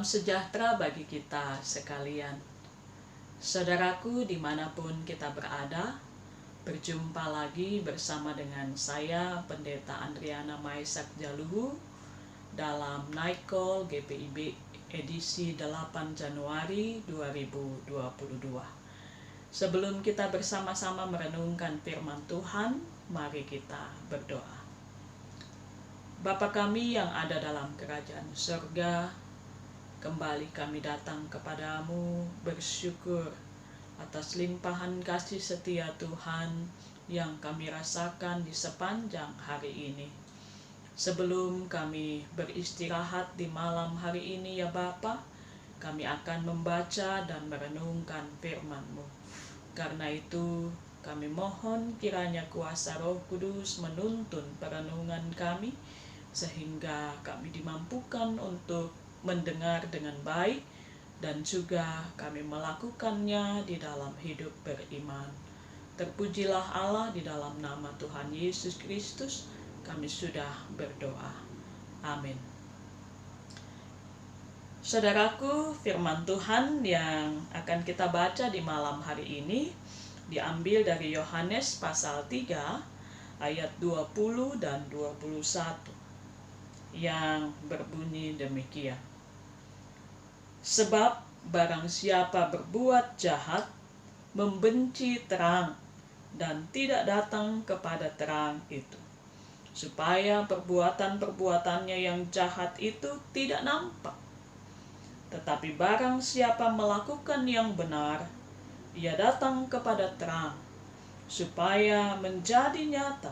sejahtera bagi kita sekalian. Saudaraku, dimanapun kita berada, berjumpa lagi bersama dengan saya, Pendeta Andriana Maisak Jaluhu, dalam Night Call GPIB edisi 8 Januari 2022. Sebelum kita bersama-sama merenungkan firman Tuhan, mari kita berdoa. Bapa kami yang ada dalam kerajaan surga, kembali kami datang kepadamu bersyukur atas limpahan kasih setia Tuhan yang kami rasakan di sepanjang hari ini. Sebelum kami beristirahat di malam hari ini ya Bapa, kami akan membaca dan merenungkan firman-Mu. Karena itu kami mohon kiranya kuasa Roh Kudus menuntun perenungan kami, sehingga kami dimampukan untuk mendengar dengan baik dan juga kami melakukannya di dalam hidup beriman. Terpujilah Allah, di dalam nama Tuhan Yesus Kristus kami sudah berdoa. Amin. Saudaraku, firman Tuhan yang akan kita baca di malam hari ini diambil dari Yohanes pasal 3 ayat 20 dan 21 yang berbunyi demikian. Sebab barang siapa berbuat jahat, membenci terang, dan tidak datang kepada terang itu, supaya perbuatan-perbuatannya yang jahat itu tidak nampak. Tetapi barang siapa melakukan yang benar, ia datang kepada terang, supaya menjadi nyata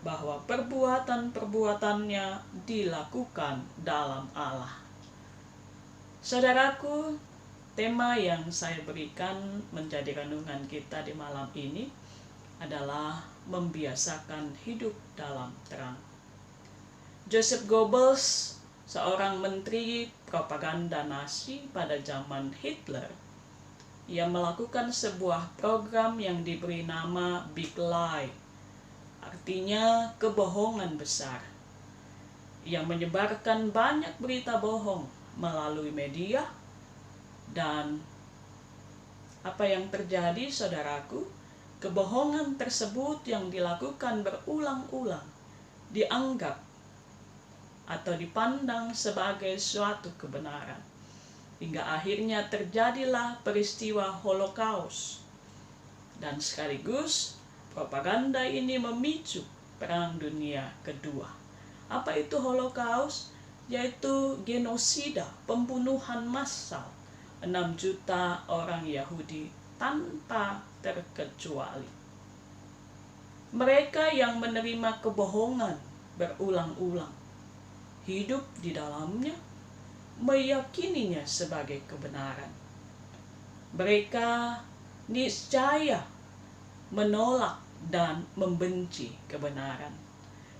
bahwa perbuatan-perbuatannya dilakukan dalam Allah. Saudaraku, tema yang saya berikan menjadi renungan kita di malam ini adalah membiasakan hidup dalam terang. Joseph Goebbels, seorang menteri propaganda Nazi pada zaman Hitler, ia melakukan sebuah program yang diberi nama Big Lie, artinya kebohongan besar. Ia menyebarkan banyak berita bohong melalui media, dan apa yang terjadi, saudaraku? Kebohongan tersebut yang dilakukan berulang-ulang dianggap atau dipandang sebagai suatu kebenaran. Hingga akhirnya terjadilah peristiwa Holocaust. Dan sekaligus propaganda ini memicu Perang Dunia Kedua. Apa itu Holocaust? Yaitu genosida, pembunuhan massal 6 juta orang Yahudi tanpa terkecuali. Mereka yang menerima kebohongan berulang-ulang, hidup di dalamnya, meyakininya sebagai kebenaran. Mereka niscaya menolak dan membenci kebenaran,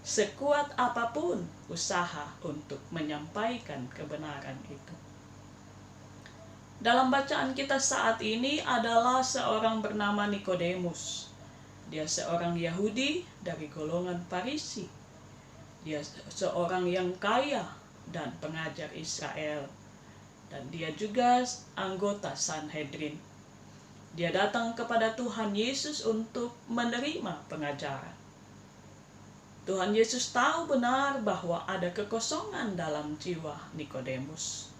sekuat apapun usaha untuk menyampaikan kebenaran itu. Dalam bacaan kita saat ini adalah seorang bernama Nikodemus. Dia seorang Yahudi dari golongan Farisi. Dia seorang yang kaya dan pengajar Israel. Dan dia juga anggota Sanhedrin. Dia datang kepada Tuhan Yesus untuk menerima pengajaran. Tuhan Yesus tahu benar bahwa ada kekosongan dalam jiwa Nikodemus.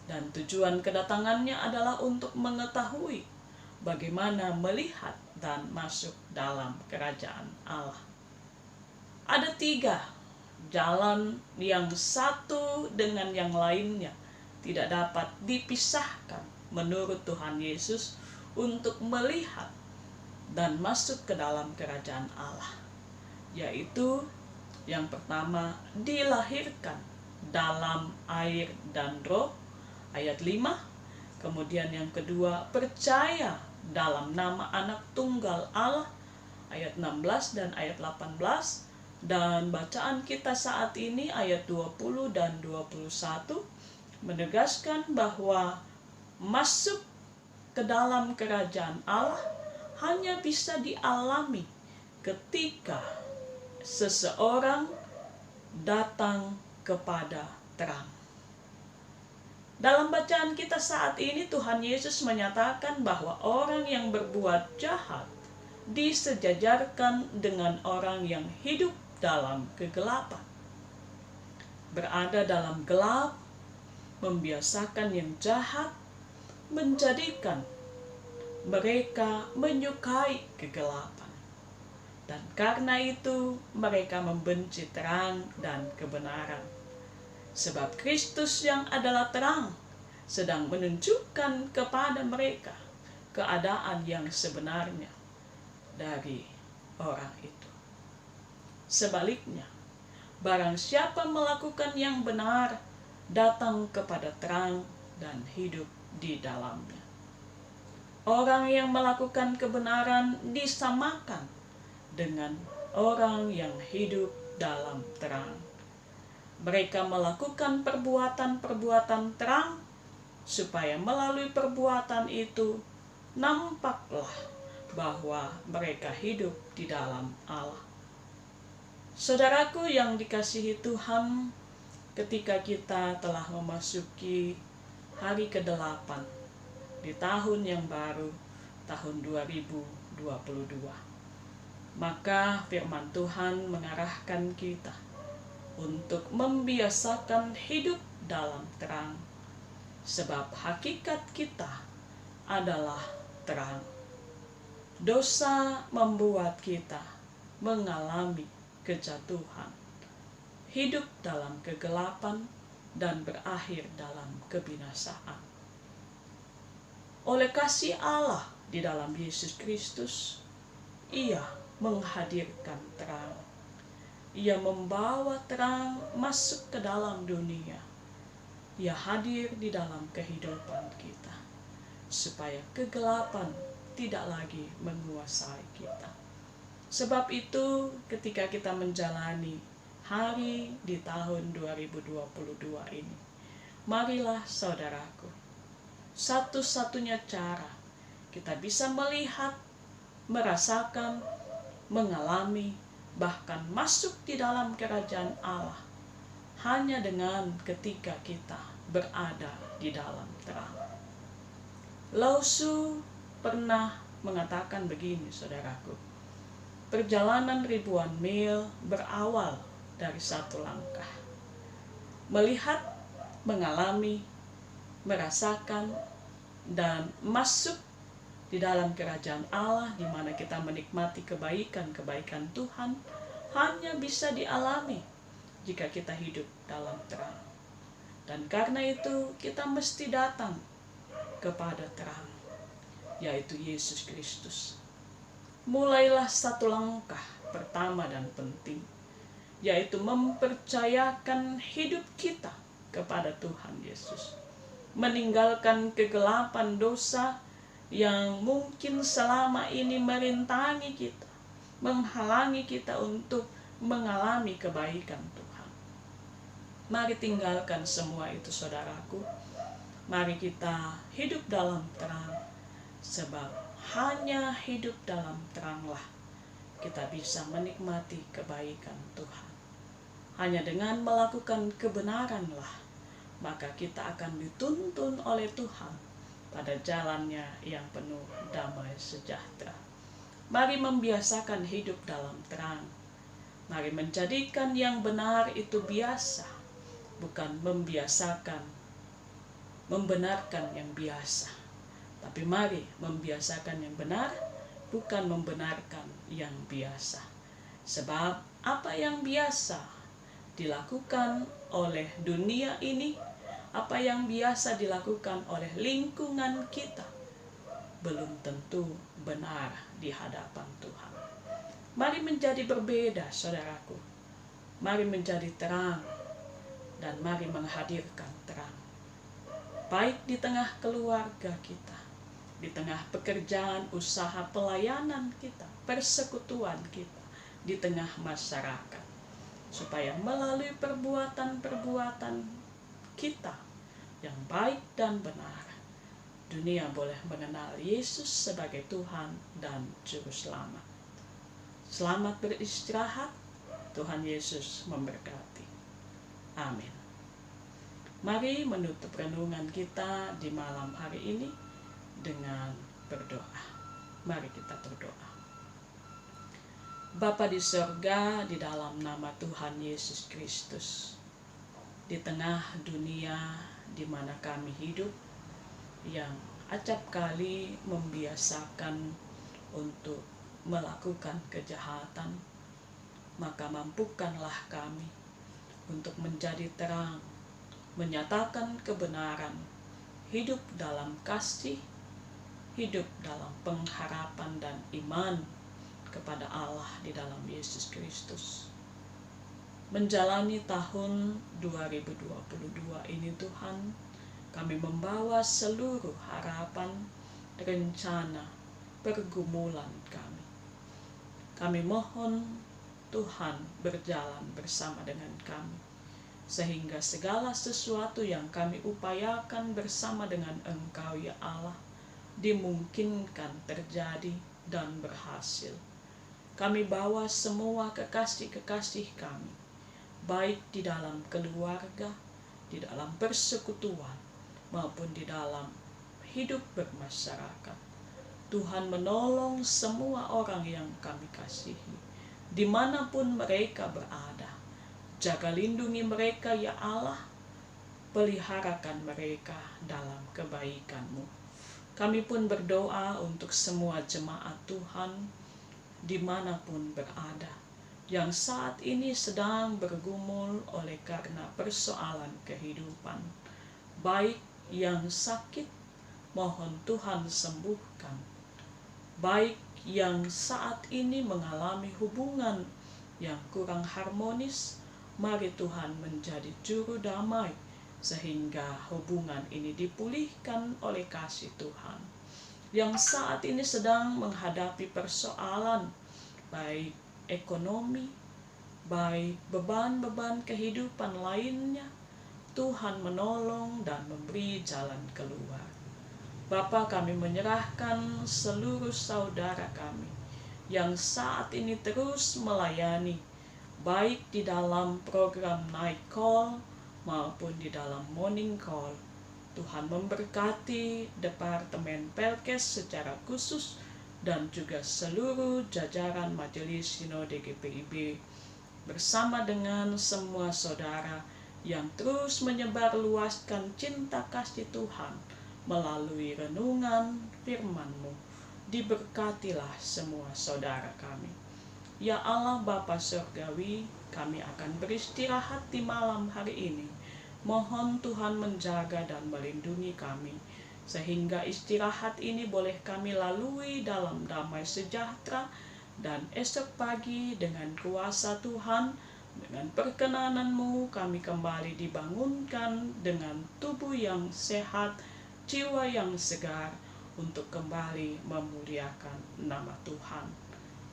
Dan tujuan kedatangannya adalah untuk mengetahui bagaimana melihat dan masuk dalam kerajaan Allah. Ada 3 jalan yang satu dengan yang lainnya tidak dapat dipisahkan menurut Tuhan Yesus untuk melihat dan masuk ke dalam kerajaan Allah. Yaitu yang pertama, dilahirkan dalam air dan roh, ayat 5. Kemudian yang kedua, percaya dalam nama anak tunggal Allah, ayat 16 dan ayat 18. Dan bacaan kita saat ini ayat 20 dan 21 menegaskan bahwa masuk ke dalam kerajaan Allah hanya bisa dialami ketika seseorang datang kepada terang. Dalam bacaan kita saat ini, Tuhan Yesus menyatakan bahwa orang yang berbuat jahat disejajarkan dengan orang yang hidup dalam kegelapan. Berada dalam gelap, membiasakan yang jahat, menjadikan mereka menyukai kegelapan. Dan karena itu mereka membenci terang dan kebenaran. Sebab Kristus yang adalah terang sedang menunjukkan kepada mereka keadaan yang sebenarnya dari orang itu. Sebaliknya, barang siapa melakukan yang benar, datang kepada terang dan hidup di dalamnya. Orang yang melakukan kebenaran disamakan dengan orang yang hidup dalam terang. Mereka melakukan perbuatan-perbuatan terang, supaya melalui perbuatan itu nampaklah bahwa mereka hidup di dalam Allah. Saudaraku yang dikasihi Tuhan, ketika kita telah memasuki hari ke-8 di tahun yang baru, tahun 2022, maka firman Tuhan mengarahkan kita untuk membiasakan hidup dalam terang, sebab hakikat kita adalah terang. Dosa membuat kita mengalami kejatuhan, hidup dalam kegelapan, dan berakhir dalam kebinasaan. Oleh kasih Allah di dalam Yesus Kristus, Ia menghadirkan terang. Ia membawa terang masuk ke dalam dunia. Ia hadir di dalam kehidupan kita, supaya kegelapan tidak lagi menguasai kita. Sebab itu, ketika kita menjalani hari di tahun 2022 ini, marilah saudaraku, satu-satunya cara kita bisa melihat, merasakan, mengalami, bahkan masuk di dalam kerajaan Allah hanya dengan ketika kita berada di dalam terang. Lao Tzu pernah mengatakan begini, saudaraku, perjalanan ribuan mil berawal dari satu langkah. Melihat, mengalami, merasakan, dan masuk di dalam kerajaan Allah, di mana kita menikmati kebaikan-kebaikan Tuhan, hanya bisa dialami jika kita hidup dalam terang. Dan karena itu kita mesti datang kepada terang, yaitu Yesus Kristus. Mulailah satu langkah pertama dan penting, yaitu mempercayakan hidup kita kepada Tuhan Yesus. Meninggalkan kegelapan dosa yang mungkin selama ini merintangi kita, menghalangi kita untuk mengalami kebaikan Tuhan. Mari tinggalkan semua itu, saudaraku. Mari kita hidup dalam terang, sebab hanya hidup dalam teranglah kita bisa menikmati kebaikan Tuhan. Hanya dengan melakukan kebenaranlah maka kita akan dituntun oleh Tuhan pada jalannya yang penuh damai sejahtera. Mari membiasakan hidup dalam terang. Mari menjadikan yang benar itu biasa, bukan membenarkan yang biasa. Tapi mari membiasakan yang benar, bukan membenarkan yang biasa. Sebab apa yang biasa dilakukan oleh dunia ini, apa yang biasa dilakukan oleh lingkungan kita, belum tentu benar di hadapan Tuhan. Mari menjadi berbeda, saudaraku. Mari menjadi terang, dan mari menghadirkan terang. Baik di tengah keluarga kita, di tengah pekerjaan, usaha, pelayanan kita, persekutuan kita, di tengah masyarakat. Supaya melalui perbuatan-perbuatan kita yang baik dan benar, dunia boleh mengenal Yesus sebagai Tuhan dan Juru Selamat. Selamat beristirahat. Tuhan Yesus memberkati. Amin. Mari menutup renungan kita di malam hari ini dengan berdoa. Mari kita berdoa. Bapa di sorga, di dalam nama Tuhan Yesus Kristus, di tengah dunia di mana kami hidup, yang acap kali membiasakan untuk melakukan kejahatan, maka mampukanlah kami untuk menjadi terang, menyatakan kebenaran, hidup dalam kasih, hidup dalam pengharapan dan iman kepada Allah di dalam Yesus Kristus. Menjalani tahun 2022 ini Tuhan, kami membawa seluruh harapan, rencana, pergumulan kami. Kami mohon Tuhan berjalan bersama dengan kami, sehingga segala sesuatu yang kami upayakan bersama dengan Engkau ya Allah, dimungkinkan terjadi dan berhasil. Kami bawa semua kekasih-kekasih kami, baik di dalam keluarga, di dalam persekutuan, maupun di dalam hidup bermasyarakat. Tuhan menolong semua orang yang kami kasihi, dimanapun mereka berada. Jaga lindungi mereka ya Allah, peliharakan mereka dalam kebaikan-Mu. Kami pun berdoa untuk semua jemaat Tuhan dimanapun berada, yang saat ini sedang bergumul oleh karena persoalan kehidupan. Baik yang sakit, mohon Tuhan sembuhkan. Baik yang saat ini mengalami hubungan yang kurang harmonis, mari Tuhan menjadi juru damai, sehingga hubungan ini dipulihkan oleh kasih Tuhan. Yang saat ini sedang menghadapi persoalan, baik ekonomi, baik beban-beban kehidupan lainnya, Tuhan menolong dan memberi jalan keluar. Bapa, kami menyerahkan seluruh saudara kami yang saat ini terus melayani, baik di dalam program night call maupun di dalam morning call. Tuhan memberkati Departemen Pelkes secara khusus dan juga seluruh jajaran Majelis Sinode GPIB bersama dengan semua saudara yang terus menyebarluaskan cinta kasih Tuhan melalui renungan firman-Mu. Diberkatilah semua saudara kami. Ya Allah Bapa Surgawi, kami akan beristirahat di malam hari ini. Mohon Tuhan menjaga dan melindungi kami, sehingga istirahat ini boleh kami lalui dalam damai sejahtera, dan esok pagi dengan kuasa Tuhan, dengan perkenanan-Mu kami kembali dibangunkan dengan tubuh yang sehat, jiwa yang segar, untuk kembali memuliakan nama Tuhan.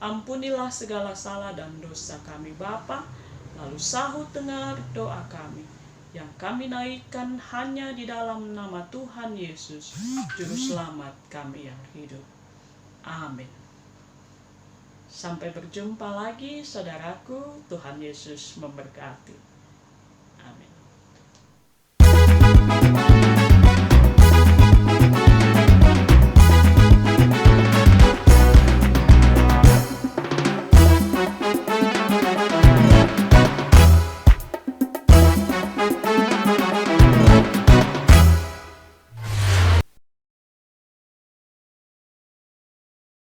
Ampunilah segala salah dan dosa kami Bapa, lalu sahut dengar doa kami, yang kami naikkan hanya di dalam nama Tuhan Yesus, Juru Selamat kami yang hidup. Amin. Sampai berjumpa lagi saudaraku, Tuhan Yesus memberkati. Amin.